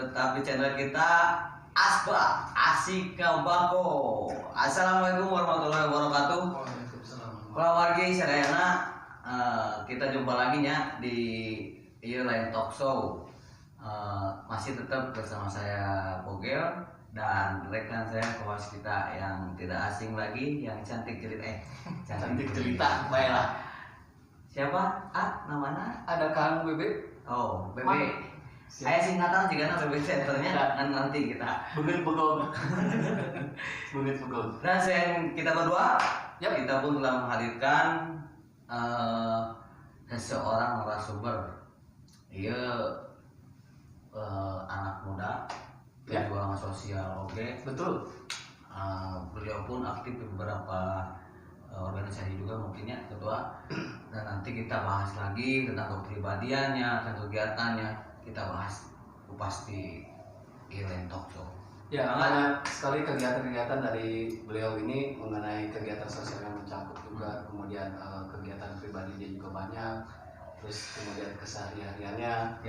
tetap di channel kita Asba Asik Ngabako. Assalamualaikum warahmatullahi wabarakatuh. Kalau wargi sadayana kita jumpa lagi nya di Lain Talk Show. Masih tetap bersama saya Bogel dan rekan saya kawas kita yang tidak asing lagi, yang cantik cerita baiklah. Siapa? Namanya? Ada Kang Bebe. Oh, Bebe. Saya singkatan juga nama Bebe Centernya dan nanti kita Bugit Bugong. Dan selain kita berdua, kita pun telah menghadirkan seseorang narasumber. Ia anak muda, pejuang sosial, Betul. Beliau pun aktif di beberapa organisasi juga mungkinnya ketua. Dan nanti kita bahas lagi tentang kepribadiannya, tentang kegiatannya. Kita bahas pasti Lain Talk Show. Ya, banyak sekali kegiatan-kegiatan dari beliau ini mengenai kegiatan sosial yang mencakup juga, kemudian kegiatan pribadi dia juga banyak, terus kemudian kesehariannya,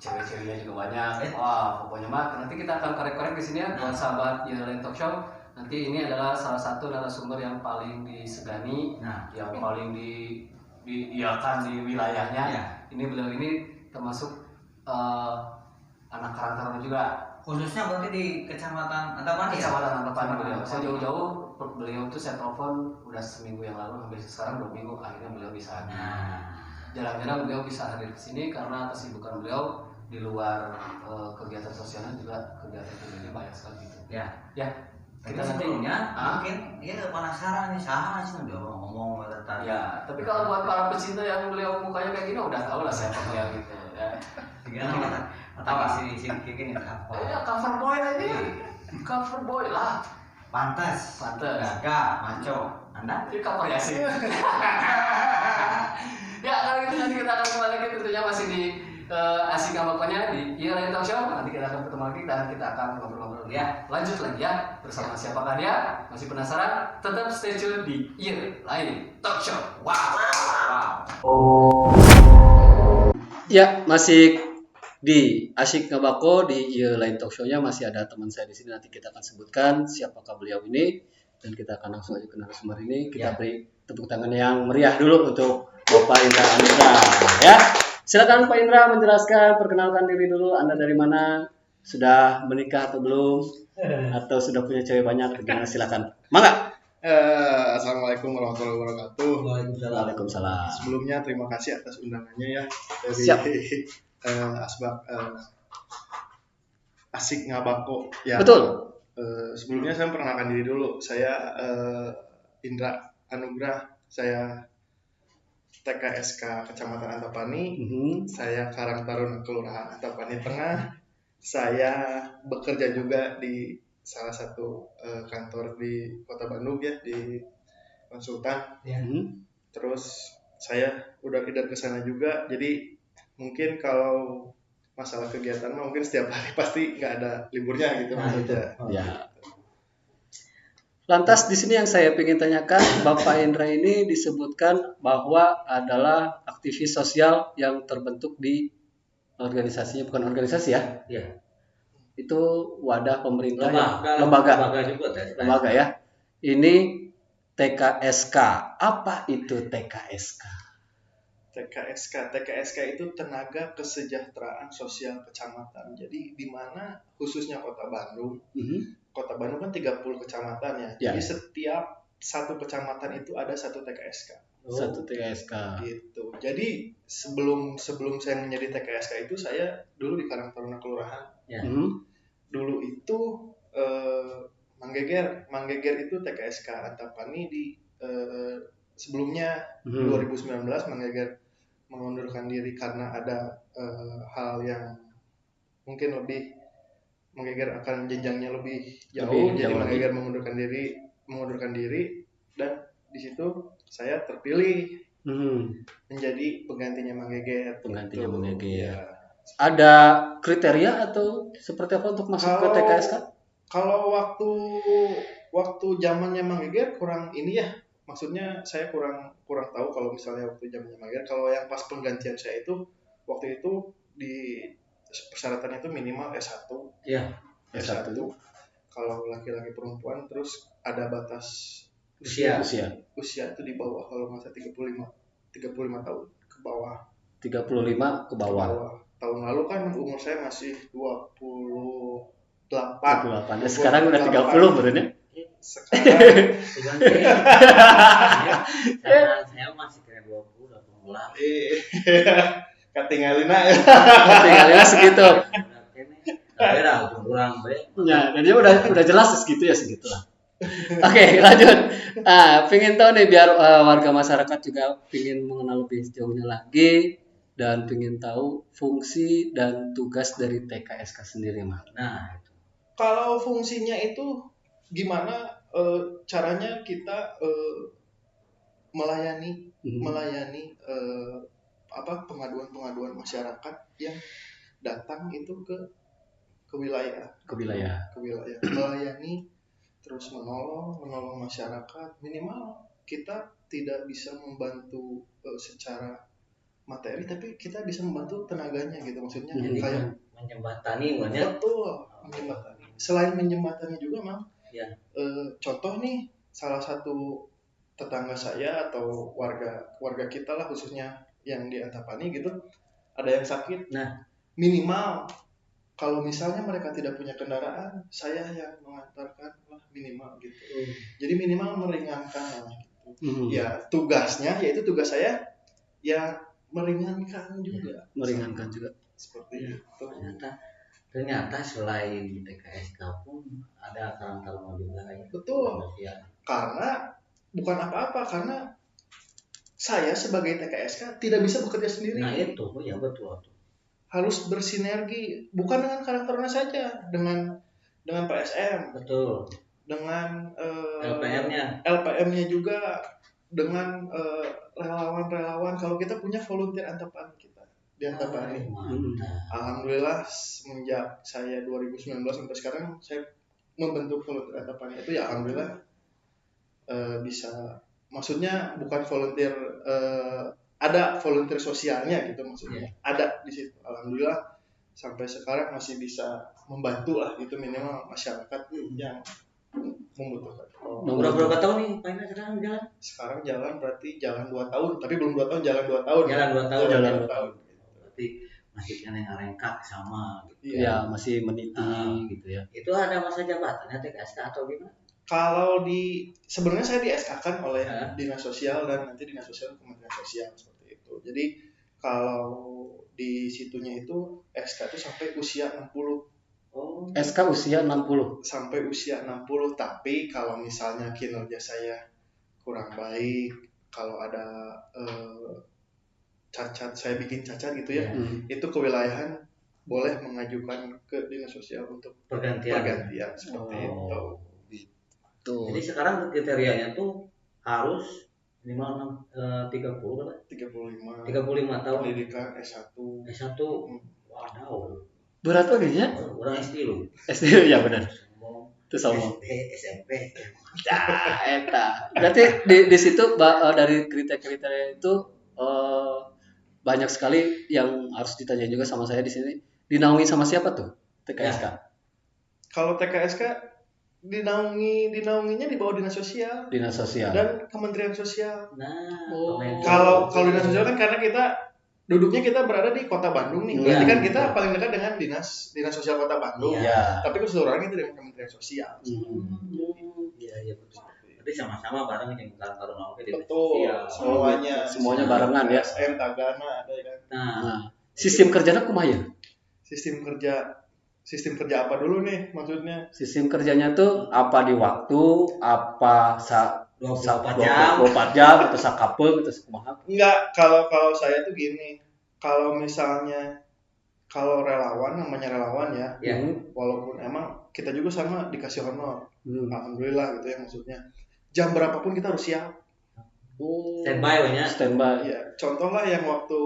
cewek-ceweknya juga banyak. Wah, pokoknya mah nanti kita akan korek-korek di sini ya, buat sahabat Lain Talk Show. Nanti ini adalah salah satu narasumber yang paling disegani, yang paling diiakan di wilayahnya. Ini beliau ini termasuk anak Karang Taruna juga. Khususnya berarti di kecamatan Antapani. Kecamatan Antapani beliau. Saya jauh-jauh beliau tuh saya telepon udah seminggu yang lalu, sampai sekarang 2 minggu akhirnya beliau bisa hadir. Jarang-jarang beliau bisa hadir ke sini karena kesibukan beliau di luar kegiatan sosialnya juga kegiatan pribadi banyak sekali gitu. Ya. Kita sebelumnya mungkin penasaran nih saha sih udah ngomong tadi. Ya, tapi kalau buat para pecinta yang beliau mukanya kayak gini udah tahu lah siapa beliau gitu ya. Gimana? Atau masih gini apa? Ya cover boy aja. Cover boy lah. Pantes. Gagah, maco. Anda? Ini cover ya sih. Ya, kalau gitu nanti kita akan kembali lagi tentunya masih di Asik Ngabakonya di Lain Talk Show. Nanti kita akan ketemu lagi dan kita akan ngobrol-ngobrol ya. Lanjut lagi ya bersama siapakah dia? Masih penasaran? Tetap stay tune di Lain Talk Show. Wow. Ya, masih di Asik Ngabako di Lain Talk Show-nya masih ada teman saya di sini. Nanti kita akan sebutkan siapakah beliau ini dan kita akan langsung aja ke narasumber ini. Kita beri tepuk tangan yang meriah dulu untuk Bapak Indra Anugrah ya. Silakan Pak Indra menjelaskan, perkenalkan diri dulu. Anda dari mana? Sudah menikah atau belum? Atau sudah punya cewek banyak? Gimana? Silakan. Mangga. Assalamualaikum warahmatullahi wabarakatuh. Waalaikumsalam. Sebelumnya terima kasih atas undangannya ya dari Asik Ngabako ya. Betul. Sebelumnya saya perkenalkan diri dulu. Saya Indra Anugrah. Saya TKSK Kecamatan Antapani. Saya Karang Taruna Kelurahan Antapani Tengah. Saya bekerja juga di salah satu kantor di Kota Bandung ya, di konsultan. Terus saya udah pindah ke sana juga. Jadi mungkin kalau masalah kegiatan mungkin setiap hari pasti nggak ada liburnya gitu maksudnya. Ya. Lantas di sini yang saya ingin tanyakan, Bapak Indra ini disebutkan bahwa adalah aktivis sosial yang terbentuk di organisasinya, bukan organisasi ya? Iya. Itu wadah pemerintah, lembaga ya. Ini TKSK. Apa itu TKSK? TKSK itu Tenaga Kesejahteraan Sosial Kecamatan. Jadi di mana khususnya Kota Bandung. Kota Bandung kan 30 kecamatan ya. Jadi setiap satu kecamatan itu ada satu TKSK. Satu TKSK. Gitu. Jadi sebelum saya menjadi TKSK itu saya dulu di Karang Taruna Kelurahan. Dulu itu Manggeger itu TKSK Antapani di sebelumnya 2019 Manggeger mengundurkan diri karena ada hal yang mungkin lebih Manggeger akan jenjangnya lebih jauh, jadi Manggeger mengundurkan diri dan di situ saya terpilih menjadi penggantinya Manggeger. Ya. Ada kriteria atau seperti apa untuk masuk ke TKSK? Kalau waktu zamannya Manggeger kurang ini ya. Maksudnya saya kurang tahu kalau misalnya waktu zamannya Manggeger. Kalau yang pas penggantian saya itu waktu itu di persyaratannya itu minimal S1. Iya. S1. Kalau laki-laki perempuan terus ada batas Usia. Usia itu di bawah, kalau nggak salah 35 tahun ke bawah. 35 ke bawah. Tahun lalu kan umur saya masih 28. Sekarang udah 30 berarti. Sekarang saya masih kayak 20 katingalina ya. Tinggalnya segitu. Tapi dah kurang baik. Ya, dan dia udah jelas segitu ya segitu lah. Oke, lanjut. Pengen tahu nih biar warga masyarakat juga pengen mengenal lebih jauhnya lagi dan pengen tahu fungsi dan tugas dari TKSK sendiri, Mas. Nah, Kalau fungsinya itu gimana caranya kita melayani pengaduan masyarakat yang datang itu ke wilayah, melayani terus menolong masyarakat. Minimal kita tidak bisa membantu secara materi, tapi kita bisa membantu tenaganya gitu, maksudnya kayak menjembatani banyak. Betul, menjembatani. Selain menjembatani juga, Mang. Ya. Contoh nih, salah satu tetangga saya atau warga kita lah, khususnya yang di Antapani gitu, ada yang sakit. Nah, minimal kalau misalnya mereka tidak punya kendaraan, saya yang mengantarkan lah minimal gitu. Jadi minimal meringankan lah gitu. Ya, tugasnya yaitu tugas saya ya meringankan juga. Seperti itu. Ternyata selain TKSK pun ada Karang-Taruna juga ya. Betul. Karena bukan apa-apa, karena saya sebagai TKSK tidak bisa bekerja sendiri. Nah itu ya betul. Harus bersinergi, bukan dengan Karang-Taruna saja, dengan PSM. Betul. Dengan LPM-nya juga, dengan relawan-relawan. Kalau kita punya volunteer Antapani kita di Antapani. Alhamdulillah semenjak saya 2019 sampai sekarang saya membentuk volunteer Antapani itu ya alhamdulillah bisa, maksudnya bukan volunteer ada volunteer sosialnya gitu maksudnya. Ada di situ. Alhamdulillah sampai sekarang masih bisa membantu lah gitu, minimal masyarakat yang membutuhkan. Udah berapa tahun nih Pak Ina sekarang jalan? Sekarang jalan berarti jalan 2 tahun, tapi belum 2 tahun, jalan 2 tahun. Jalan 2 tahun. Berarti masih rengkak sama gitu. Ya, masih meniti gitu ya. Itu ada masa jabatannya TKSK atau gimana? Kalau sebenarnya saya di SK-kan oleh Dinas Sosial dan nanti Dinas Sosial Kementerian Sosial seperti itu. Jadi kalau di situnya itu SK itu sampai usia 60. SK usia 60. Sampai usia 60, tapi kalau misalnya kinerja saya kurang baik, kalau ada cacat, saya bikin cacat gitu ya, itu kewilayahan boleh mengajukan ke Dinas Sosial untuk pergantian seperti itu. Tuh. Jadi sekarang kriterianya tuh harus minimal 35 tahun pendidikan S1. Waduh. Berat ya? Orang SD lu. SD ya benar. Itu sama. SMP. Berarti di situ dari kriteria itu banyak sekali yang harus ditanyain juga sama saya di sini. Dinaungi sama siapa tuh TKSK? Kalau TKSK dinaunginya di bawah Dinas Sosial dan Kementerian Sosial. Kalau Dinas Sosial kan karena kita berada di Kota Bandung nih, berarti kan kita paling dekat dengan Dinas Sosial Kota Bandung. Tapi keseluruhannya itu dengan Kementerian Sosial. Iya betul. Jadi sama-sama bareng yang Karang-Taruna oke di Sosial. Semuanya barengan ya. SM Tagana ada ya kan. Nah, sistem kerjanya kumaha ya? Sistem kerja apa dulu nih maksudnya? Sistem kerjanya tuh apa di waktu, apa 24 jam atau sakapeung atau kumaha? Enggak, kalau saya tuh gini. Kalau misalnya relawan, namanya relawan ya. Walaupun emang kita juga sama dikasih honor. Alhamdulillah gitu ya maksudnya. Jam berapapun kita harus siap. Standby. Ya, contoh lah yang waktu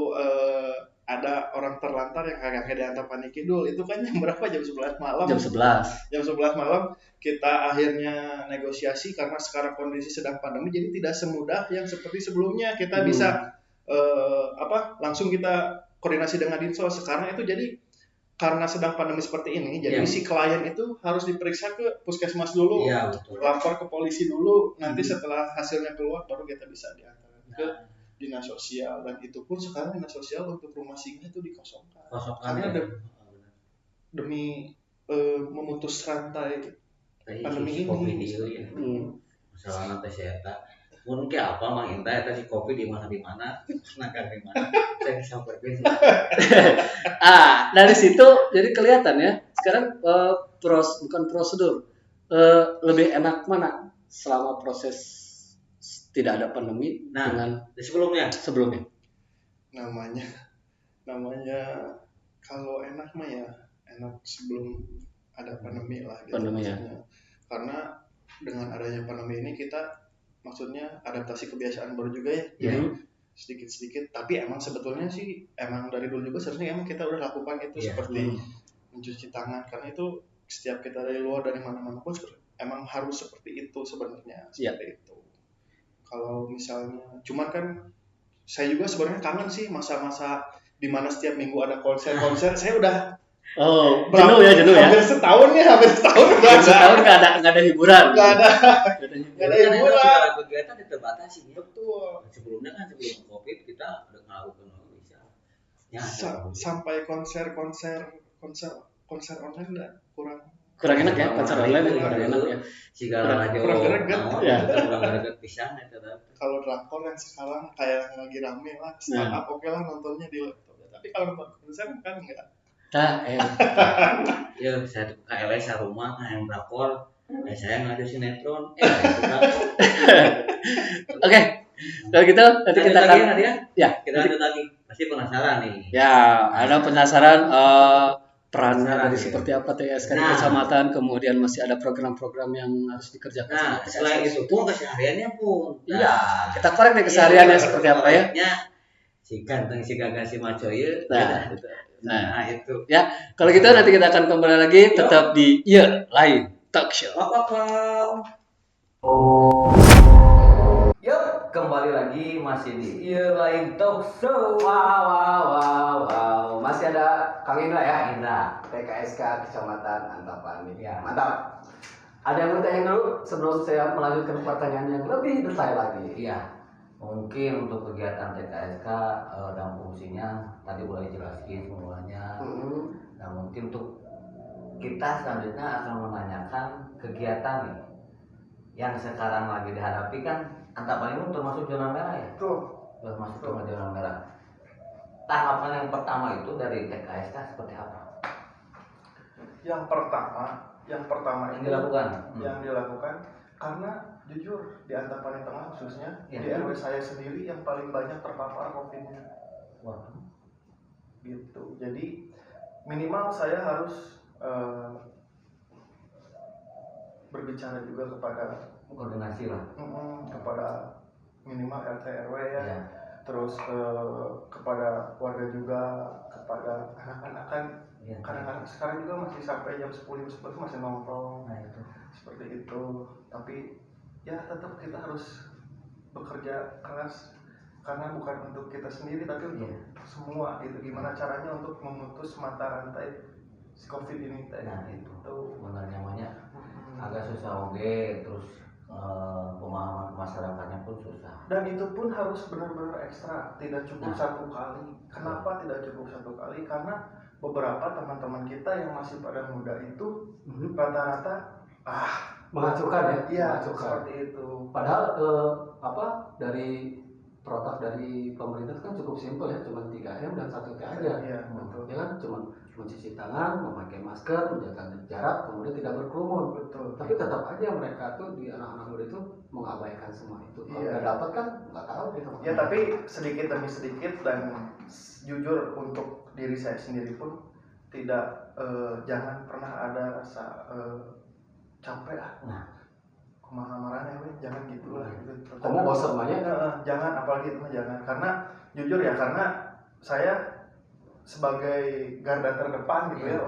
ada orang terlantar yang kakek di Antapani Kidul itu kan jam berapa? Jam 11 malam. Jam 11 malam kita akhirnya negosiasi karena sekarang kondisi sedang pandemi, jadi tidak semudah yang seperti sebelumnya kita bisa langsung kita koordinasi dengan Dinsos. Sekarang itu jadi karena sedang pandemi seperti ini, jadi Iya. si klien itu harus diperiksa ke puskesmas dulu, Iya, betul. lapor ke polisi dulu, nanti setelah hasilnya keluar baru kita bisa diantar ke Nah, dinas sosial, dan itu pun sekarang dinas sosial untuk rumah singgah itu dikosongkan kosongan karena ya. demi memutus rantai Tadi pandemi si ini. Covid itu ya. Masalah nanti saya tak. Mungkin kayak apa mang Inta ya si Covid di mana nagar di mana. Saya bisa pergi. Dari situ jadi kelihatan ya. Sekarang bukan prosedur. Lebih enak mana selama proses tidak ada pandemi dengan sebelumnya. Namanya kalau enak mah ya enak sebelum ada pandemi lah gitu maksudnya. Karena dengan adanya pandemi ini kita maksudnya adaptasi kebiasaan baru juga ya. Sedikit-sedikit, tapi emang sebetulnya sih emang dari dulu juga seharusnya emang kita udah lakukan itu seperti mencuci tangan, karena itu setiap kita dari luar dari mana-mana pun emang harus seperti itu sebenarnya, seperti itu. Kalau misalnya cuman kan saya juga sebenarnya kangen sih masa-masa di mana setiap minggu ada konser saya udah jenuh ya. Hampir setahun nggak ada hiburan. Nggak ada hiburan. Segala kegiatan terbatasi. Betul. Sebelum Covid kita udah melakukan bisa. Ya, sampai konser online udah kurang enak ya, konser online kurang enak ya. Segala radio kurang greget. Kurang greget pisan eta. Kalau drakor yang sekarang kayak lagi rame lah, startup oke lah nontonnya di laptop. Tapi kalau nonton konser kan enggak. Ya saya tuh KLS rumah yang drakor, saya ngadu sinetron. Oke. Kalau gitu nanti kita akan kita lanjut lagi. Pasti penasaran nih. Ya, ada penasaran perannya dari seperti apa TSK di kecamatan, kemudian masih ada program-program yang harus dikerjakan. Nah, selain itu pun kesehariannya pun. Iya, kita korek nih kesehariannya seperti apa ya. Si ganteng si gagah si maco ya. Nah, itu. Ya, kalau gitu nanti kita akan kembali lagi tetap di Lain Talk Show. Yuk, kembali lagi masih di Lain Talk Show. Wow. Masih ada Kang Indra ya? Indra. PKSK Kecamatan Antapani. Ya, mantap. Ada yang mau tanya dulu sebelum saya melanjutkan pertanyaan yang lebih detail lagi. Iya. Mungkin untuk kegiatan TKSK dan fungsinya tadi boleh jelasin semuanya. Nah mungkin untuk kita selanjutnya akan menanyakan kegiatan nih yang sekarang lagi dihadapi kan Antapani itu termasuk zona merah ya? Termasuk zona merah. Tahapan yang pertama itu dari TKSK seperti apa? Yang pertama yang itu dilakukan karena jujur di Antapani Tengah khususnya di RW saya sendiri yang paling banyak terpapar COVID-nya. Gitu. Jadi minimal saya harus berbicara juga kepada koordinasi lah. Kepada minimal RT RW ya. Terus kepada warga juga, kepada anak-anak kan. Kadang-kadang sekarang juga masih sampai jam 10 masih nongkrong. Nah itu. Seperti itu. Tapi ya tetap kita harus bekerja keras karena bukan untuk kita sendiri tapi untuk semua gitu. Gimana caranya untuk memutus mata rantai si COVID ini teh. Nah itu benar namanya agak susah terus pemahaman masyarakatnya pun susah. Dan itu pun harus benar-benar ekstra, tidak cukup satu kali. Kenapa tidak cukup satu kali? Karena beberapa teman-teman kita yang masih pada muda itu rata-rata mengacukan ya, seperti itu. Padahal dari protap dari pemerintah kan cukup simpel ya, cuma 3M dan 1T aja. Iya, betul. Ya kan cuma mencuci tangan, memakai masker, menjaga jarak, kemudian tidak berkerumun. Betul. Tapi tetap aja mereka tuh di anak-anak muda itu mengabaikan semua itu. Kalau nggak dapat kan nggak tahu gitu. Ya tapi sedikit demi sedikit dan jujur untuk diri saya sendiri pun tidak jangan pernah ada rasa capek kumaha marahnya jangan gitu lah gitu. Kamu bosan banyak? Jangan, apalagi itu jangan. Karena jujur ya, karena saya sebagai garda terdepan gitu ya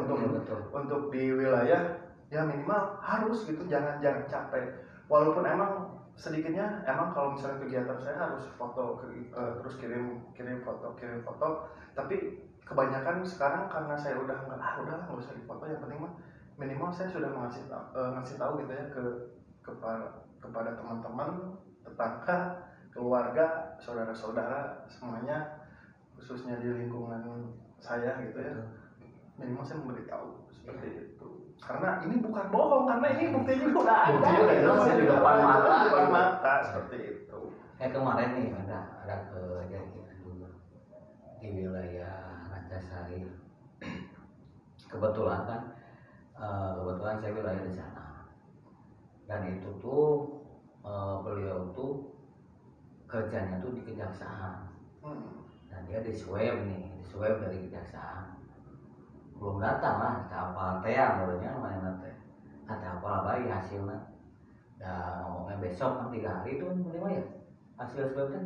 untuk di wilayah ya minimal harus gitu, jangan capek. Walaupun emang sedikitnya kalau misalnya kegiatan saya harus foto terus kirim foto, tapi kebanyakan sekarang karena saya udah nggak usah dipoto, yang penting mah minimal saya sudah ngasih tahu gitu ya kepada teman-teman, tetangga, keluarga, saudara-saudara semuanya, khususnya di lingkungan saya gitu ya. Minimal saya memberitahu seperti itu. Karena ini bukan bohong, karena ini buktinya juga udah ada. Buktinya udah jelas ya, di depan mata. Di depan mata seperti itu. Kemarin nih ada kejadian dulu di wilayah Rancasari. Kebetulan kan, saya wilayah di sana. Dan itu tuh beliau tuh kerjanya tuh di kejaksaan. Dan dia di swab dari kejaksaan. Belum datang lah, apa teh menurutnya mana teh. Kata apa bayi hasilnya. Dan ngomongnya besok kan 3 hari itu minimal ya. Hasil swabnya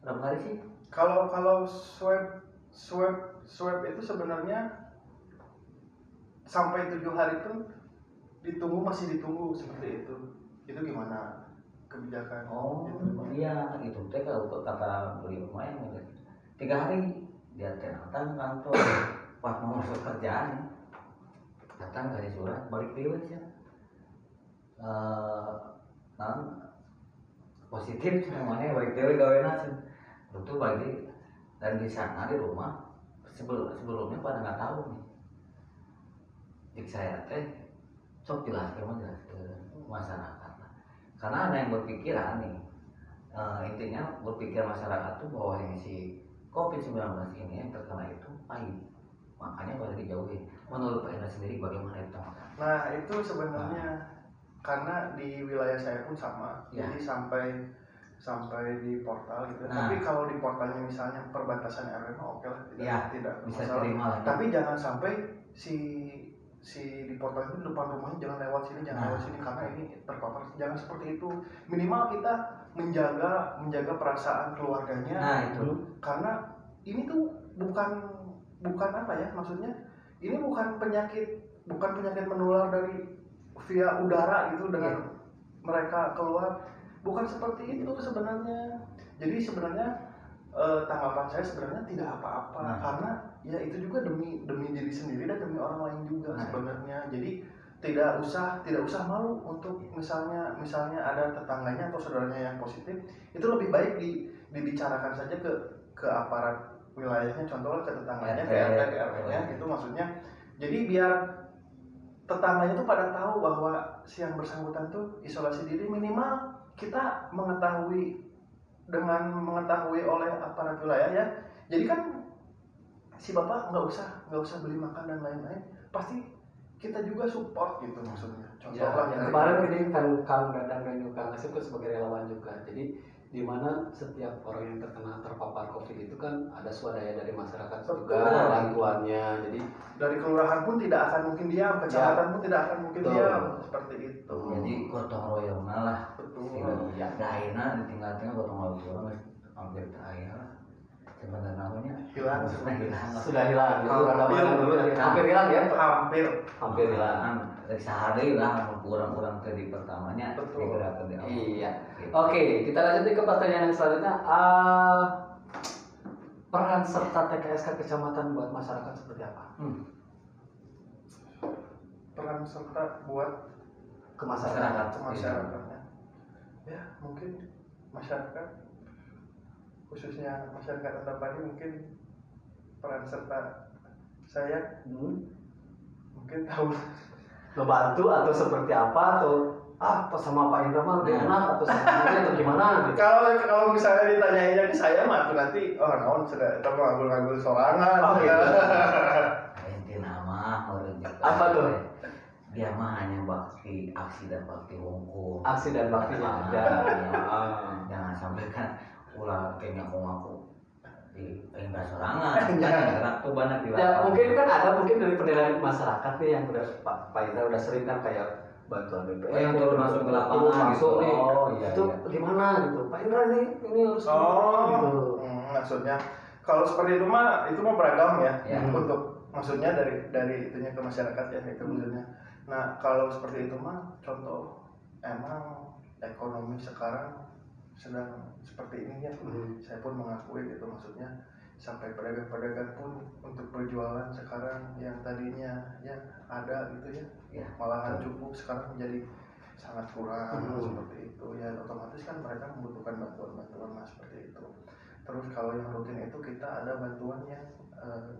berapa hari sih? Kalau swab itu sebenarnya sampai 7 hari pun masih ditunggu seperti itu. Itu gimana kebijakan? Oh iya itu teh kalau kata beliau lumayan gitu. 3 hari dia datang kantor pas mau masuk kerjaan datang kasih surat balik dewe sih. Positif semuanya balik dewe gawean itu balik dan di sana di rumah sebelumnya pada nggak tahu nih. Jadi saya teh sok jelaskan masyarakat karena ada yang berpikiran nih intinya berpikir masyarakat tuh bahwa yang si COVID-19 ini yang terkena itu pahit, makanya pada dijauhi. Menurut Pak Indra sendiri bagaimana itu? Nah itu sebenarnya karena di wilayah saya pun sama, jadi sampai di portal gitu. Tapi kalau di portalnya misalnya perbatasan RW oke lah, tidak bisa masalah. terima lah. Tapi jangan sampai si di portal itu depan rumahnya jangan lewat sini, jangan lewat sini karena ini terpapar. Jangan seperti itu. Minimal kita menjaga perasaan keluarganya. Nah itu. Karena ini tuh bukan apa ya, maksudnya ini bukan penyakit menular dari via udara gitu dengan mereka keluar. Bukan seperti itu sebenarnya. Jadi sebenarnya tanggapan saya sebenarnya tidak apa-apa karena ya itu juga demi diri sendiri dan demi orang lain juga sebenarnya. Jadi tidak usah malu untuk misalnya ada tetangganya atau saudaranya yang positif, itu lebih baik dibicarakan saja ke aparat wilayahnya, contohnya ke tetangganya, ke RT, ke RW-nya gitu maksudnya. Jadi biar tetangganya tuh pada tahu bahwa si yang bersangkutan tuh isolasi diri, minimal kita mengetahui oleh aparat wilayah ya. Jadi kan si bapak nggak usah beli makan dan lain-lain, pasti kita juga support gitu maksudnya. Contohnya kemarin ini kan Kang Dadang dan Kang Asep itu sebagai relawan juga. Jadi di mana setiap orang yang terpapar COVID itu kan ada swadaya dari masyarakat juga bantuannya. Jadi dari kelurahan pun tidak akan mungkin diam, kecamatan pun tidak akan mungkin diam seperti itu. Jadi gotong royong lah. Betul. Ya daina ditinggal-tinggal gotong royong hampir terakhir. Sebenarnya namanya hilang. Sudah hilang. Hampir hilang ya? Hampir hilang. Dari sehari lah kurang-kurang tadi pertamanya. Betul. Iya. Oke, kita lanjut ke pertanyaan yang selanjutnya. Peran serta TKSK kecamatan buat masyarakat seperti apa? Peran serta buat ke masyarakat. Masyarakatnya. Ya mungkin masyarakat, khususnya masyarakat Antapani, mungkin peran serta saya mungkin tahu ngebantu atau seperti apa, atau sama Pak Indra mah lebih enak atau sama atau gimana gitu. Kalau misalnya ditanyainnya ke saya mah nanti naon sudah kita ngagul sorangan gitu. Inti nama apa tuh? Dia mah hanya bakti aksi dan bakti hukum. Aksi dan baktinya ada. Jangan sampai kan ulah kayak ngaku di Indra sorangan. Gerak tuh banyak di ya mungkin kan ada dari penilaian masyarakat nih yang udah Pak Indra udah sering kan kayak bantuan BPM yang turun masuk ke lapangan masuk nih. Iya, itu gimana gitu Pak Indra ini harus gitu. Maksudnya kalau seperti itu mah beragam ya. Untuk maksudnya dari itunya ke masyarakat ya itu maksudnya. Nah kalau seperti itu mah contoh emang ekonomi sekarang sedang seperti ini ya. Saya pun mengakui gitu, maksudnya sampai pedagang-pedagang pun untuk berjualan sekarang yang tadinya ya ada gitu ya, malahan cukup sekarang menjadi sangat kurang seperti itu ya, otomatis kan mereka membutuhkan bantuan mas seperti itu. Terus kalau yang rutin itu kita ada bantuan yang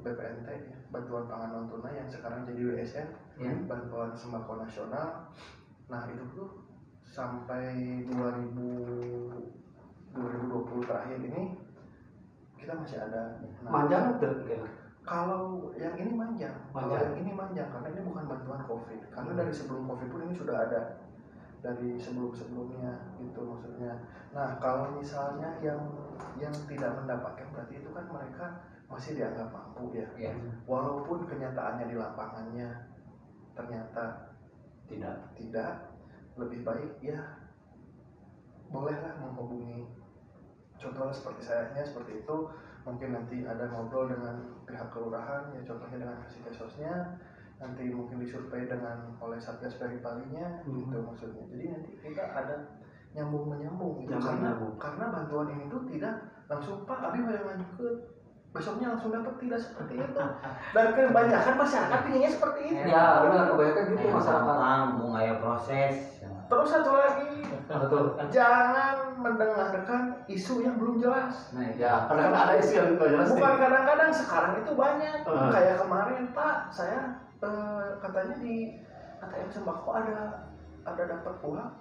BPNT ya, bantuan pangan non tunai yang sekarang jadi WSN, bantuan sembako nasional. Nah itu tuh sampai 2020 terakhir ini kita masih ada. Nah, manjang tuh kalau yang ini manjang. Kalau yang ini manjang karena ini bukan bantuan COVID. Karena dari sebelum COVID pun ini sudah ada, dari sebelumnya gitu maksudnya. Nah kalau misalnya yang tidak mendapatkan berarti itu kan mereka masih dianggap mampu ya. Walaupun kenyataannya di lapangannya ternyata tidak, lebih baik ya bolehlah menghubungi. Contohnya seperti sayanya seperti itu, mungkin nanti ada ngobrol dengan pihak kelurahan ya, contohnya dengan kasih kesosnya, nanti mungkin disurvei dengan oleh satgas peripalinya gitu maksudnya. Jadi nanti kita ada nyambung menyambung gitu, karena bantuan ini tuh tidak langsung Pak Abi yang lanjut besoknya langsung dapat, tidak seperti itu. Dan kebanyakan masyarakat pinginnya seperti itu. Ya benar, kebanyakan gitu masyarakat. Tanggung aya proses. Terus satu lagi, jangan mendengarkan isu yang belum jelas. Nah, ya, kadang-kadang ada isu yang belum jelas. Bukan kadang-kadang, sekarang itu banyak. Kayak kemarin Pak, saya katanya di ATM sembako ada dapat uang.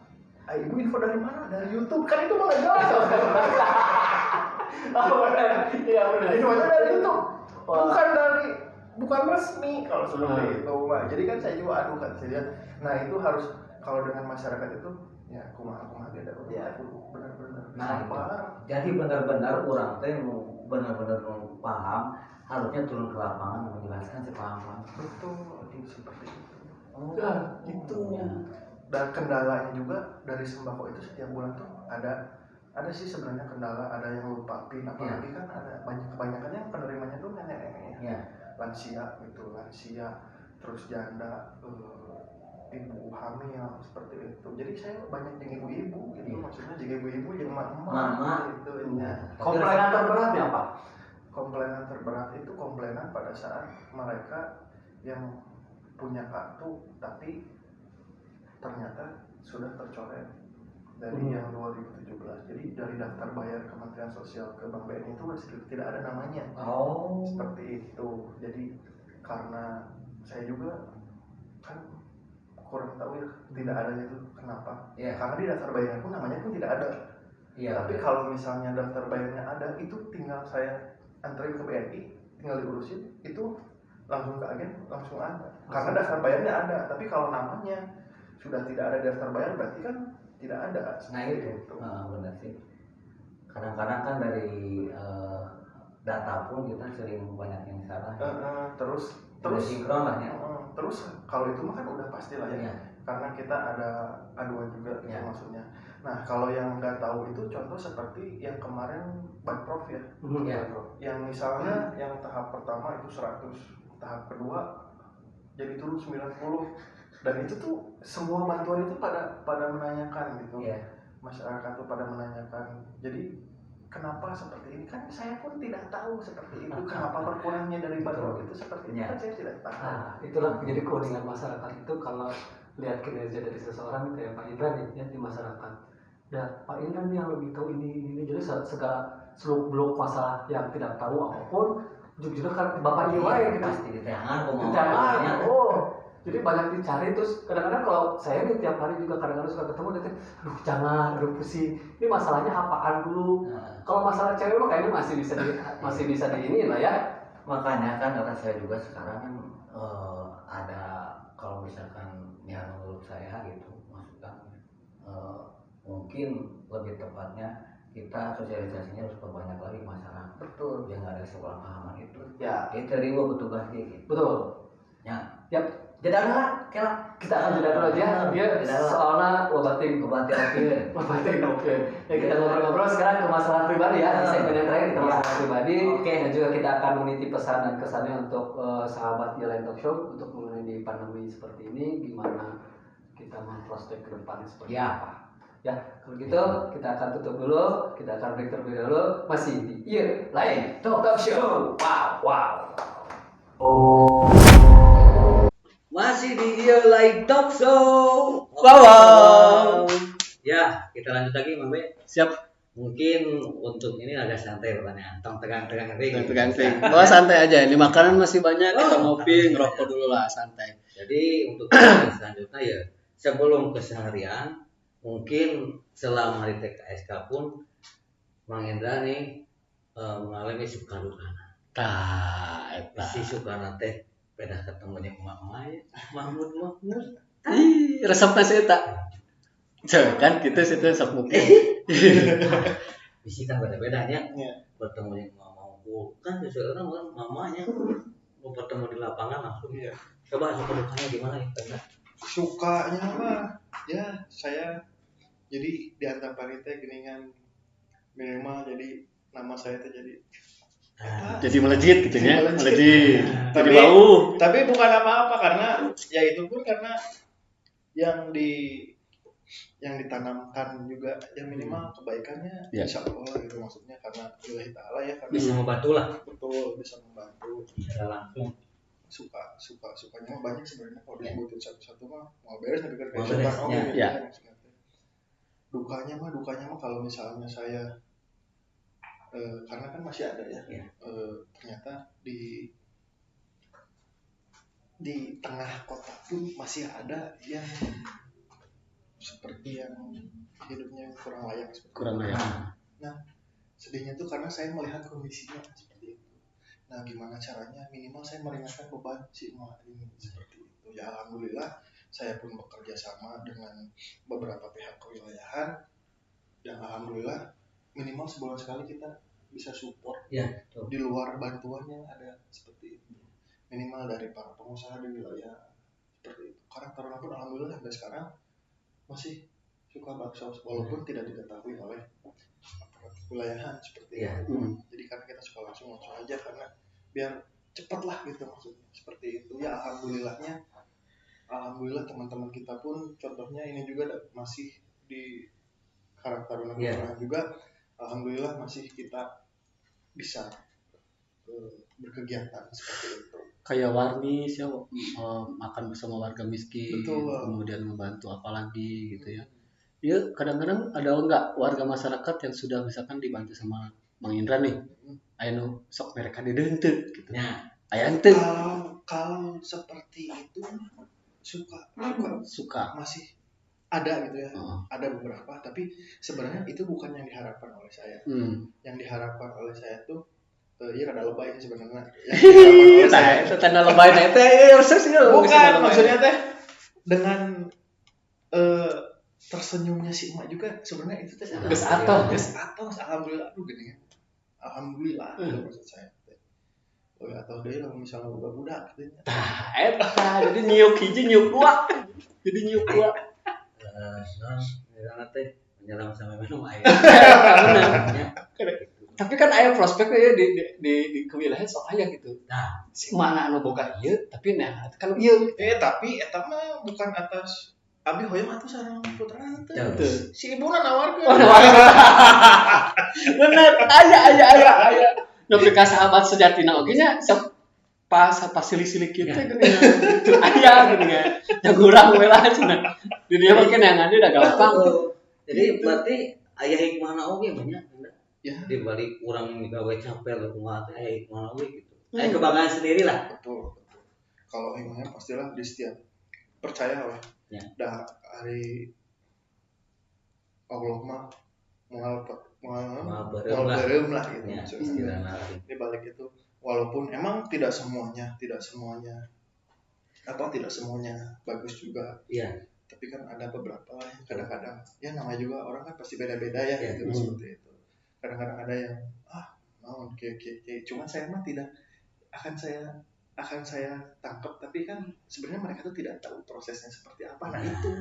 Ibu info dari mana? Dari YouTube. Kan itu malah jelas. Benar. Iya benar. Infonya dari YouTube. Bukan resmi kalau seperti itu, Pak. Jadi kan saya juga aduh kan saya lihat. Nah, itu harus kalau dengan masyarakat itu ya kumaha beda benar-benar. Nah, jadi benar-benar orang teh benar-benar paham, harusnya turun ke lapangan menjelaskan sepaham. Betul, seperti itu. Itu. Dan kendalanya juga dari sembako itu setiap bulan tuh ada sih sebenarnya kendala, ada yang lupa PIN, apalagi kan ada kebanyakan yang penerimanya tuh nenek-nenek ya. Lansia, terus janda, ibu hamil seperti itu. Jadi saya banyak dengan ibu-ibu gitu, maksudnya juga ibu-ibu yang mama gitu. Komplainan terberatnya apa? Komplainan terberat itu komplainan pada saat mereka yang punya kartu tapi ternyata sudah tercoret dari yang 2017. Jadi dari daftar bayar Kementerian Sosial ke Bank BNI itu tidak ada namanya. Seperti itu. Jadi karena saya juga kan kurang tahu ya tidak adanya itu kenapa. Karena di daftar bayarnya pun namanya pun tidak ada. Tapi kalau misalnya daftar bayarnya ada, itu tinggal saya anterin ke BNI, tinggal diurusin, itu langsung ke agen, langsung ada. Karena daftar bayarnya ada, tapi kalau namanya sudah tidak ada daftar bayar berarti kan tidak ada. Nah itu benar sih. Kadang-kadang kan dari data pun kita sering banyak yang salah. Terus sinkron lah ya. Terus kalau itu mah kan udah pasti lah ya. Karena kita ada aduan juga gitu maksudnya. Nah kalau yang nggak tahu itu contoh seperti yang kemarin Banprof ya. Yang misalnya yang tahap pertama itu 100, tahap kedua jadi turun 90. Dan itu tuh semua bantuan itu pada menanyakan gitu. Masyarakat tuh pada menanyakan. Jadi kenapa seperti ini? Kan saya pun tidak tahu seperti itu. Kenapa berkurangnya dari bantuan itu seperti itu? Kan saya tidak tahu. Itulah menjadi keunikan masyarakat itu kalau lihat kinerja dari seseorang kayak Pak Indra nih ya, di masyarakat. Dan Pak Indra nih yang lebih tahu ini. Jadi segala seluk beluk masalah yang tidak tahu apapun, jujur kan Bapak Iwa gitu. Pasti diteangan Jadi banyak dicari, terus kadang-kadang kalau saya nih tiap hari juga kadang-kadang suka ketemu dan jangan, pusing. Ini masalahnya apaan dulu? Kalau masalah cewek mah kayaknya masih bisa diinin lah ya. Makanya kan kata saya juga sekarang kan ada kalau misalkan ya menurut saya gitu, maksudnya mungkin lebih tepatnya kita sosialisasinya harus perbanyak lagi masyarakat. Betul. Yang ada kesalahpahaman itu. Itu ribu petugasnya gitu. Betul. Jeda lah, kita akan jeda dulu aja. Soalnya oke. Ya kita ngobrol-ngobrol sekarang ke masalah pribadi ya. Di segmen yang terakhir kita masalah pribadi. Dan juga kita akan menitip pesan dan kesannya untuk sahabat Jalan Talk Show untuk mengenai di pandemi seperti ini, gimana kita memprospek ke depannya seperti apa. Ya, kalau gitu kita akan tutup dulu, kita akan break terlebih dahulu. Masih di Ear Lain Talk Show. Wow. Masih di Ear Lain Talk Show. Wow. Ya, kita lanjut lagi, Mang Be. Siap. Mungkin untuk ini agak santai pertanyaan, tong tegang-tegang Bawa santai aja. Ini makanan masih banyak, kita ngopi, ngerokok dulu lah, santai. Jadi untuk selanjutnya ya, sebelum keseharian, mungkin selama di TKSK pun Mang Indra nih mengalami suka duka. Si suka teh beda ketemu jeung emak-emak ya. Mahmud. Ih, resepna saya tak. Kan kita situ sok mungkin. Bisi kan beda-bedanya. Iya. Bertemu jeung mau kan seseorang mamanya mau bertemu di lapangan langsung. Iya. Coba suka dukanya gimana ya? Sukanya mah ya saya jadi di antar panitia geningan minimal jadi nama saya tuh jadi melejit gitu ya, melejit. Tapi bukan apa-apa karena ya itu pun karena yang ditanamkan juga yang minimal kebaikannya insya Allah gitu maksudnya karena Allah Ta'ala ya karena Bisa membantu lah. Betul, bisa membantu. Secara langsung. Sukanya mah banyak sebenarnya kalau disebutin satu-satu mah mau beres tapi kan Mau kayak beres, gitu ya. Dukanya mah kalau misalnya saya karena kan masih ada ya. Ternyata di tengah kota pun masih ada yang seperti yang hidupnya kurang layak. Nah, sedihnya tuh karena saya melihat kondisinya seperti itu. Nah, gimana caranya minimal saya meringankan beban si emak ini seperti itu. Ya alhamdulillah saya pun bekerja sama dengan beberapa pihak kewilayahan dan alhamdulillah minimal sebulan sekali kita bisa support di luar bantuan yang ada seperti itu. Minimal dari para pengusaha di wilayah seperti itu. Karena Taruna pun alhamdulillah sampai sekarang masih suka bakso walaupun tidak diketahui oleh wilayahan seperti itu. Jadi karena kita suka langsung aja karena biar cepat lah gitu maksudnya seperti itu. Ya alhamdulillah teman-teman kita pun contohnya ini juga masih di karakter Taruna juga alhamdulillah masih kita bisa berkegiatan seperti itu. Kayak Warni siapa makan bersama warga miskin. Betul. Kemudian membantu apalagi gitu ya. Ya kadang-kadang ada enggak warga masyarakat yang sudah misalkan dibantu sama Mang Indra nih. Ayo sok mereka didentut gitu. Nah, aya henteu. Kalau seperti itu suka masih ada gitu ya. Ada beberapa tapi sebenarnya itu bukan yang diharapkan oleh saya. Yang diharapkan oleh saya tuh iya rada lebay sih sebenarnya. Itu tanda lebay teh bukan maksudnya teh dengan tersenyumnya si emak juga sebenarnya itu teh geus atos alhamdulillah gini kan. Alhamdulillah maksud saya teh. Atau deui lamun misalnya budak gitu. Jadi nyiuk hiji nyiuk dua. Karena teh menyelam sama minum air. Tapi kan aya prospeknya ya di kewilayahan sok aya gitu. Nah, si mana anu boga ieu tapi nah kan ieu. Tapi eta mah bukan atas abi hoyong atuh sareng putra teh. Si ibuna nawarkeun. Bener, aya. Nepi ka sahabat sejatina oge nya sok pas silih-silih kieu teh geuning gitu aya geuning ya. Jagurang we lah cenah. Di dieu mah kan yang ada udah gampang. Jadi berarti aya hikmahna oge banyak. Ya. Di balik orang gawe capek rumah teh aya hikmah we gitu. Aya kebanggaan sendiri lah. Betul. Kalau hikmahnya pastilah di setiap percaya lah. Ya. Dah hari Allah mah beureum lah gitu. Ya, di balik itu walaupun emang tidak semuanya bagus juga. Iya. Tapi kan ada beberapa lah kadang-kadang ya namanya juga orang kan pasti beda-beda ya gitu seperti itu. Kadang-kadang ada yang cuman saya mah tidak akan saya tangkap tapi kan sebenarnya mereka tuh tidak tahu prosesnya seperti apa. Nah itu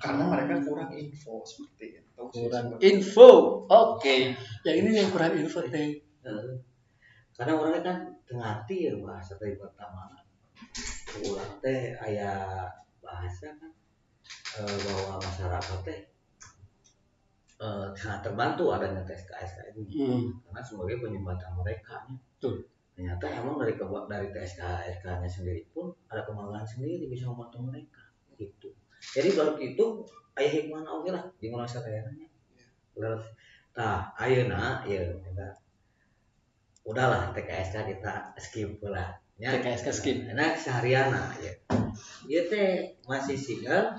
karena mereka kurang info seperti itu. Oke. Ya ini yang kurang info teh. Karena orangnya kan ngerti ya bahasa teh pertama. Urang teh aya bahasa kan bahwa masyarakat teh sangat terbantu adanya TSK ini karena sebagai penyumbatan mereka. Betul. Ternyata emang dari TSK-nya sendiri pun ada kemauan sendiri bisa membantu mereka gitu. Jadi baru itu aya hikmah oge lah jeung urang sareana. Nah, ayeuna ya udahlah TKSK kita skip lah. Ya, TKSK skip. Nah, sehariana ya. Ieu teh masih single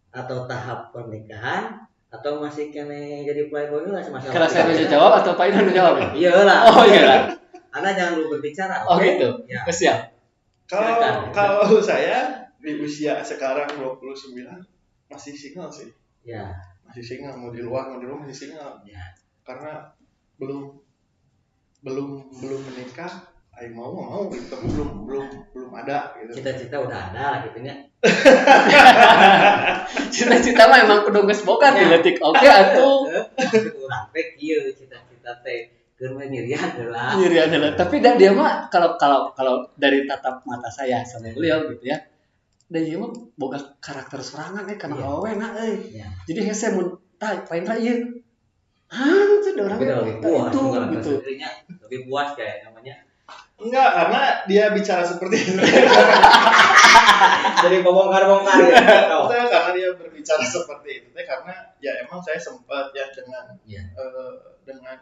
atau tahap pernikahan atau masih kene jadi playboy lah masalah. Kalau saya bisa jawab atau Pak Idan jawab? Iyalah. Oh iya. Anda jangan lupa berbicara. Oh gitu. Ya. Siap. Kalau saya di usia sekarang 29 masih single sih. Ya. Masih single, mau di luar masih single. Ya. Karena belum menikah, mau gitu, tapi belum ada gitu. Cita-cita udah ada lah gitu nya. Cita-cita mah emang kudu geus boga di letik oke atuh. Urang teh kieu cita-cita teh keur nyirian heula. Nyirian heula. Tapi dia mah kalau dari tatap mata saya sama beliau gitu ya. Dan dia mah boga karakter sorangan kana awena euy. Jadi hese mun tah pain ra ieu. Itu orangnya lebih puas gitu. Lebih puas kayak namanya. Enggak, karena dia bicara seperti itu. Jadi bongkar-bongkar ya. Karena dia berbicara seperti itu, karena ya emang saya sempat ya dengan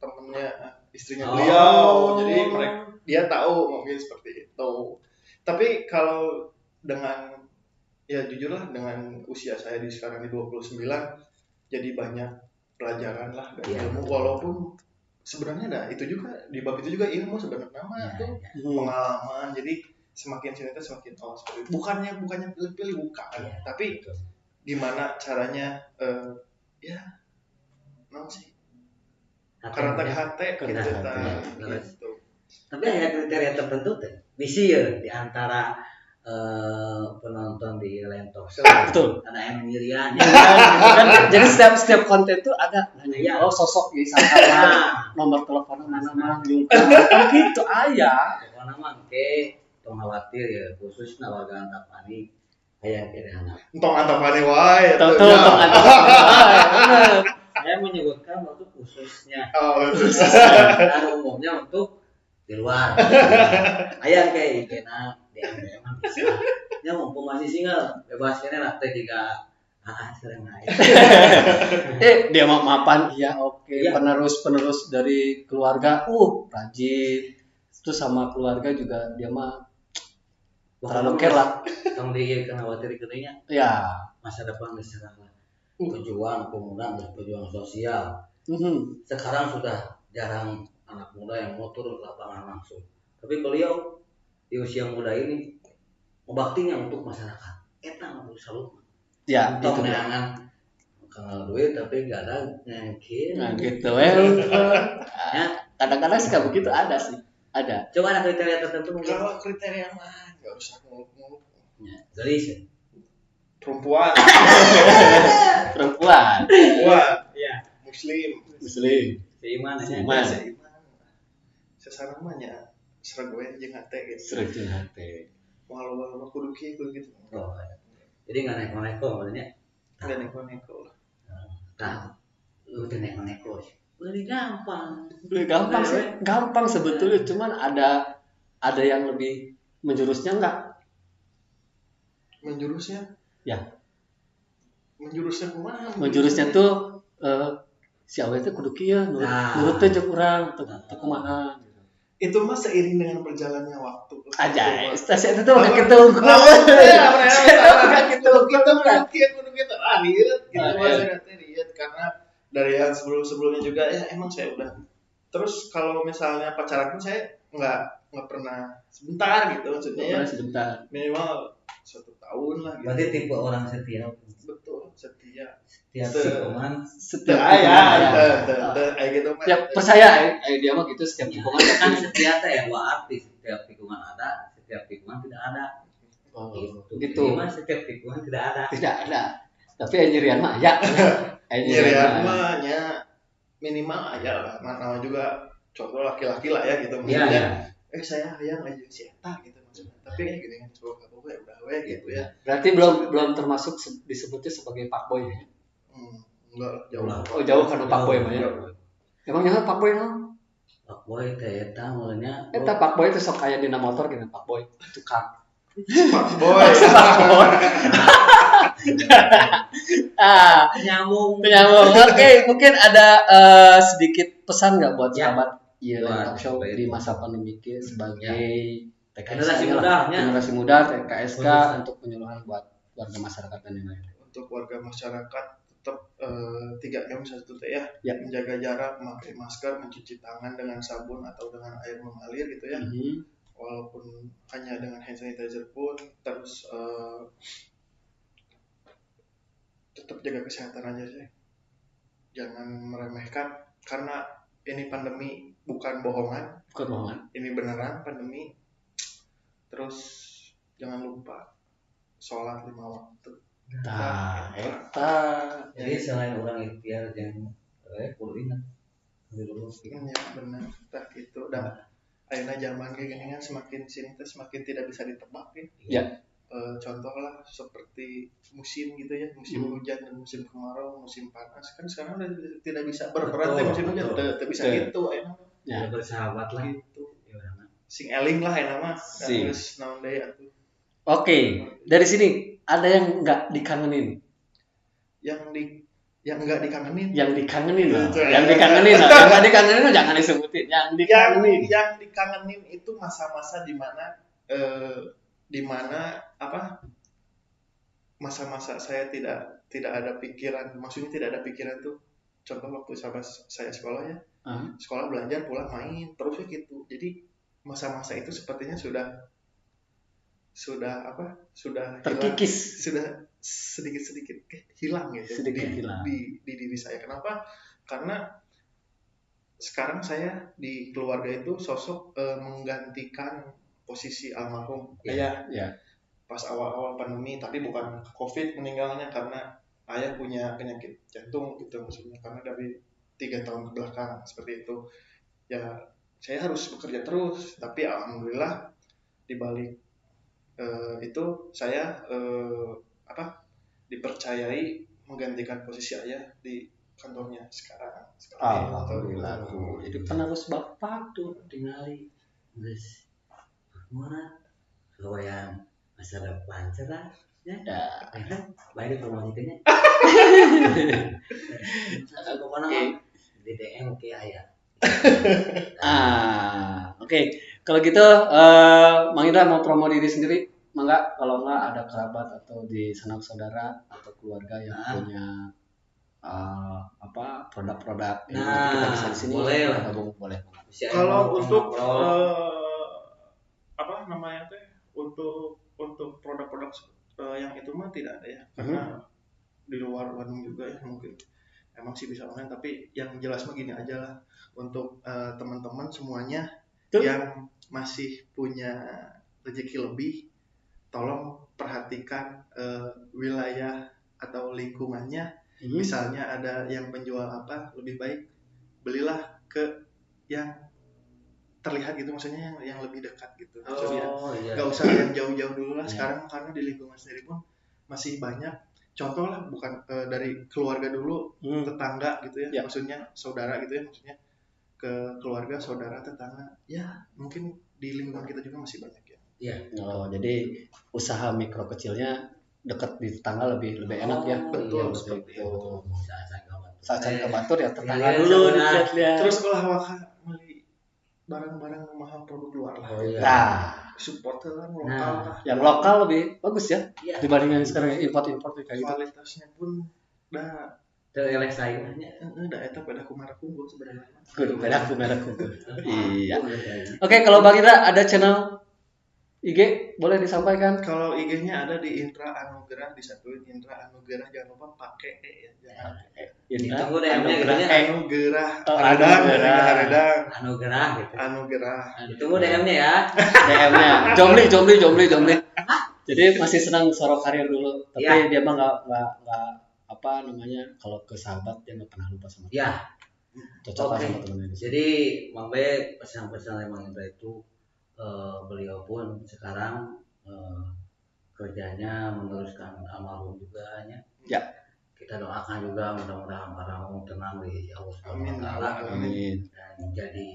temennya istrinya beliau, jadi dia tahu mungkin seperti itu. Tapi kalau dengan ya jujurlah dengan usia saya di sekarang di 29, jadi banyak pelajaran lah dari ilmu, walaupun sebenarnya itu juga di bab itu juga ilmu sebenarnya tuh pengalaman. Jadi semakin sini tuh semakin seperti itu. Bukannya pilih-pilih bukan, tapi gimana caranya sih karena kita gitu. Tapi ada kriteria tertentu tuh visi ya di antara penonton di Lentok. Betul. Ada yang nyirian. Jadi setiap konten tuh ada nanya sosok ya sama nomor telepon mana gitu aya. Pokoknya mah tong khawatir ya khususnya warga Antapani aya kira anak. Tong Antapani wae. Tong Antapani. Saya menyebutkan waktu khususnya. Khusus. Dan umumnya untuk di luar. Aya kayak ikena di emang bisa. Ya mumpung masih single, bebas kene lah teh juga sering naik. Dia mau mapan iya oke. Penerus dari keluarga rajin. Terus sama keluarga juga dia mah terlalu care lah. Tong di khawatir keuteunya. Ya, Masa depan diserang lah. Pejuang pemuda dan pejuang sosial. Sekarang sudah jarang anak muda yang mau turun ke lapangan langsung. Tapi beliau di usia muda ini membaktinya untuk masyarakat. Eta nu salut. Ya, itu neangan kenal duit tapi gak ada nyangkin. Nah, gitu ya. Kadang-kadang sih begitu ada sih. Ada. Coba ada kriteria tertentu mungkin. Kalau kriteria mah enggak usah muluk-muluk. Ya, gelis. Perempuan. Iya. Muslim. Seiman aja. Sesana mah nya sregoen jeung hate gitu. Sregoen hate. Walau kudu gitu. Oh. Jadi enggak neko-neko maksudnya. Enggak neko-neko lah. Nah, lu udah neko-neko. Lebih gampang sih. Gampang sebetulnya, cuman ada yang lebih menjurusnya enggak? Menjurusnya? Ya. Menjurusnya kumaha? Menjurusnya tuh si awewe teh kudu kieu nurut teh jeung urang teu kumaha. Itu mah seiring dengan berjalannya waktu. Aja, stasiun itu tuh enggak ketunggu. Kita kudu gitu. Lihat gitu maksudnya lihat karena dari yang sebelumnya juga ya emang saya udah. Terus kalau misalnya pacaran pun saya enggak pernah sebentar gitu maksudnya ya. Sebentar. Minimal 1 tahun lah gitu. Berarti tipe orang setia. Betul, setia. Setiap gitu mah. Ya percaya dia mah gitu setiap tikungan kan setia teh ya artis setiap tikungan ada, setiap tikungan tidak ada. Gitu. Memang setiap tikungan tidak ada. Tidak ada. Tapi nyirian mah ya. Nyirian mah nya minimal aja lah. Nama juga contoh laki-laki lah ya gitu maksudnya. Saya hayang aja si eta gitu maksudnya. Tapi gini kan coba kamu udah gitu ya. Berarti belum termasuk disebutnya sebagai fuckboy ya. enggak jauh. Oh jauh karena Pak Boy mah ya. Emangnya Pak Boy no? Pak Boy teh eta mulanya. Eta Pak Boy itu sok kayak dina motor gitu Pak Boy tukang. Pak Boy. Pak Boy. Nyambung. Oke, mungkin ada sedikit pesan nggak buat Ya. sahabat Iya Buat Talk Show apa di itu? masa pandemi ini sebagai Generasi TKSK muda, ya. generasi muda TKSK Khususnya. untuk penyuluhan buat warga masyarakat dan yang lain. Untuk warga masyarakat tetap 3M 1T ya. Ya. Menjaga jarak, memakai masker, mencuci tangan dengan sabun atau dengan air mengalir gitu ya. Walaupun hanya dengan hand sanitizer pun, terus tetap jaga kesehatan aja sih. Jangan meremehkan karena ini pandemi bukan bohongan. Bukan bohongan. Ini beneran pandemi. Terus jangan lupa sholat 5 waktu. Nah, eta. Jadi selain orang ikhtiar yang perlu ingat dulu. Ya benar. Tak itu dan akhirnya zaman kayak gini kan semakin sini tuh semakin tidak bisa ditebak ya. Ya. Contoh lah seperti musim gitu ya, musim hujan dan musim kemarau, musim panas kan sekarang udah tidak bisa berperan teh musim hujan, tidak bisa gitu ayeuna. Ya bersahabat lah. Gitu. Ya udah. Sing eling lah ayeuna mah. Sing. Terus naon deui atuh. Oke, dari sini ada yang nggak dikangenin, Yang enggak dikangenin. yang dikangenin loh, Betul. yang dikangenin loh, yang nggak dikangenin loh jangan disebutin, yang dikangenin. Yang dikangenin itu masa-masa di mana apa masa-masa saya tidak ada pikiran, maksudnya tidak ada pikiran tuh contoh waktu saya sekolah ya, sekolah belajar pulang main terus gitu. Jadi masa-masa itu sepertinya sudah Terkikis. sudah sedikit hilang gitu Hilang. di diri saya. Kenapa? Karena sekarang saya di keluarga itu sosok menggantikan posisi almarhum ayah pas awal-awal pandemi, tapi bukan COVID meninggalnya karena ayah punya penyakit jantung gitu maksudnya, karena dari 3 tahun ke belakang seperti itu ya. Saya harus bekerja terus, tapi alhamdulillah di balik itu saya dipercayai menggantikan posisi ayah di kantornya sekarang. Alhamdulillah tuh, jadi penerus bapak tuh. Tingali geus mana yang masa depan cerah ya. Baik promosikannya. Pokoknya di DM oke aya. Oke. Kalau gitu Mang Indra mau promo diri sendiri, mangga. Kalau enggak ada kerabat atau di sanak saudara atau keluarga yang punya produk-produk yang kita bisa di sini boleh lah. gabung boleh. Kalau untuk untuk produk-produk yang itu mah tidak ada ya, karena di luar Bandung juga ya, mungkin emang sih bisa online, tapi yang jelas mah gini aja lah untuk teman-teman semuanya yang masih punya rezeki lebih, tolong perhatikan wilayah atau lingkungannya. Misalnya ada yang menjual apa, lebih baik belilah ke yang terlihat gitu, maksudnya yang lebih dekat gitu. Maksudnya nggak usah yang jauh-jauh dulu lah sekarang, karena di lingkungan sendiri pun masih banyak contoh lah, bukan dari keluarga dulu, tetangga gitu ya, maksudnya saudara gitu ya, maksudnya ke keluarga, saudara, tetangga ya, mungkin di lingkungan kita juga masih banyak ya. Iya. Jadi usaha mikro kecilnya dekat di tetangga lebih enak ya. Betul. Saat ke Batur ya tetangga dulu dilihat. Terus kalau waka beli barang-barang mahal produk luar lah. Nah, support lah lokal lah. Yang lokal lebih bagus ya dibandingkan sekarang import kayak gitu. Kualitasnya pun dah terelek saingannya. Udah eta pada kumara kunggul sebenarnya. Beda kumara kunggul. Iya. Oke, kalau Bang Indra ada channel IG boleh disampaikan? Kalau IG-nya ada di Indra Anugerah, disatuin Indra Anugerah, jangan lupa pakai ya, jangan. Indra Anugerah. Anugerah gitu. Anugerah. Ditunggu DM-nya ya. DM-nya. Jomli. Jadi masih senang sorok karir dulu, tapi dia mah nggak kalau ke sahabat dia nggak pernah lupa sama dia. Cocok sama temennya. Jadi Mang Be pesan-pesan Mang Indra itu beliau pun sekarang kerjanya meneruskan almarhum juga ya. kita doakan juga mudah-mudahan para tenang di Allah Amin. Subhanahu wa Ta'ala. Amin. Dan jadi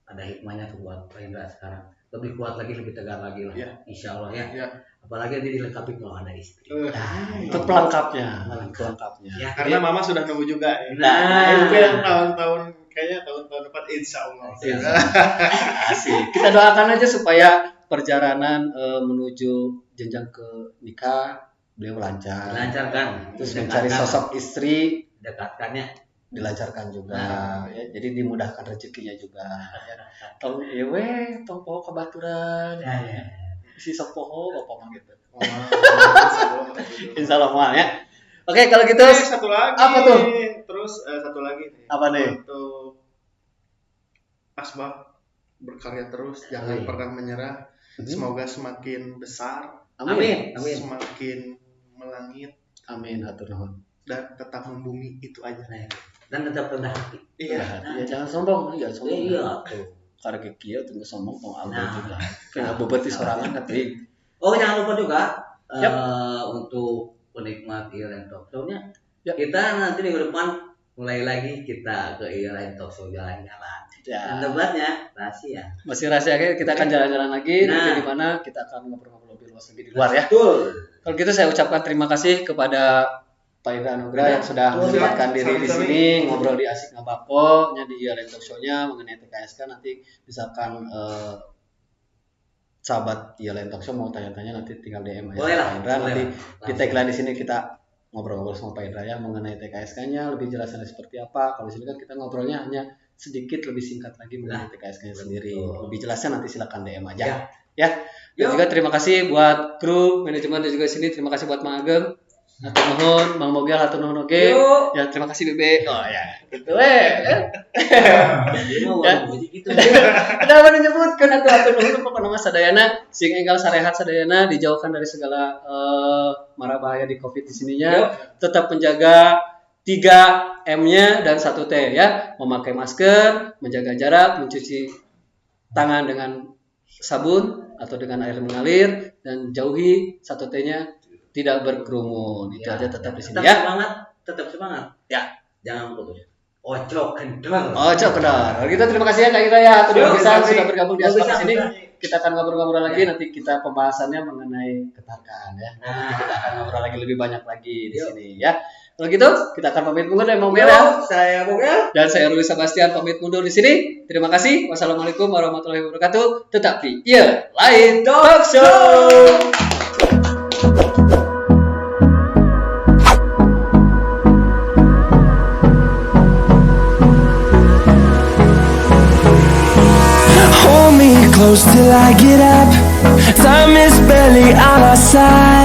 ada hikmahnya tuh buat Pak Indra sekarang lebih kuat lagi, lebih tegar lagi lah, Ya. insya Allah ya. Ya. Apalagi nanti dilengkapi kalau ada istri. Itu pelengkapnya. Ya. Karena mama sudah nunggu juga ya. Nah, Itu yang tahun-tahun kayaknya tahun-tahun depan insya Allah. Asik. Kita doakan aja supaya perjalanan menuju jenjang ke nikah beliau lancar. Dilancarkan, Terus mencari sosok istri dekatkannya. dilancarkan juga. Ya, jadi dimudahkan rezekinya juga. Ya. Tong tong poho kabaturan. Ya. Si sok poho bapak mah gitu. Insya Allah mah ya. Oke, kalau gitu Satu lagi. apa tuh? Terus satu lagi nih. Apa nih? Untuk Asbab berkarya terus, jangan Amin. pernah menyerah. Semoga semakin besar, Amin. semakin melangit Amin, hatur nuhun. dan tetap membumi, itu aja. Dan tetap rendah hati. Iya. Ya, jangan sombong, jangan sombong. Iya tuh. Karena kieu teu sombong tong aldo Nah. juga. Kayak beubeut sorangan tapi Oh, jangan lupa juga Yap. untuk penikmat Iren Talk Show-nya. Yap. Kita nanti minggu depan mulai lagi kita ke Iren Talk Show jalan-jalan. Dan ya tempatnya rahasia. masih rahasia, kita akan jalan-jalan lagi nanti Nah. di mana kita akan ngobrol-ngobrol lebih luas lagi di luar ya. Betul. Kalau gitu saya ucapkan terima kasih kepada Pak Indra Anugrah yang sudah Betul, menyempatkan diri di Sami-sami. sini ngobrol di Asik Ngabako nya di Iren Talk Show-nya mengenai TKSK. Nanti misalkan sahabat Iren Talk Show mau tanya-tanya nanti tinggal DM aja Boleh lah, Pak Indra. boleh Nanti lah. di tagline di sini kita ngobrol-ngobrol sama Pak Indra ya mengenai TKSK-nya lebih jelasnya seperti apa. Kalau di sini kan kita ngobrolnya hanya sedikit lebih singkat lagi mengenai TKSK-nya sendiri. Betul. Lebih jelasnya nanti silakan DM aja. Ya. Dan Yuk. juga terima kasih buat kru manajemen dan juga sini. Terima kasih buat Mang Ageng. Hatur nuhun, Bang Mogel hatur nuhun oge. Yuk. Ya terima kasih Bebe. Oh ya, gitu ya. Jadi mau ngomong gitu. Udah mana nyebutkeun atuh hatur nuhun pokona mah sadayana sing enggal sarehat sadayana dijauhkan dari segala mara bahaya di Covid di sininya. Tetap menjaga 3M-nya dan 1T ya. Memakai masker, menjaga jarak, mencuci tangan dengan sabun atau dengan air mengalir dan jauhi 1T-nya tidak berkerumun. Itu aja tetap di sini Tetap ya. semangat, tetap semangat. Ya. Jangan putus. Ojo kendor. Oh, cok benar. Kalau gitu terima kasih ya Kak Ira ya. Terima Yuk, kasih Kak sudah Ira. bergabung di Yuk, Aspak bisa, sini. bisa. Kita akan ngobrol-ngobrol lagi nanti kita pembahasannya mengenai ketarkaan ya. Nanti kita akan ngobrol lagi lebih banyak lagi di Yuk. sini ya. Kalau gitu kita akan pamit mundur dari Mang Bel ya. Saya Bogel. Dan saya Ruli Sebastian pamit mundur di sini. Terima kasih. Wassalamualaikum warahmatullahi wabarakatuh. Tetap di Lain Talk Show. Hold me close till I get up. Time is barely on our side.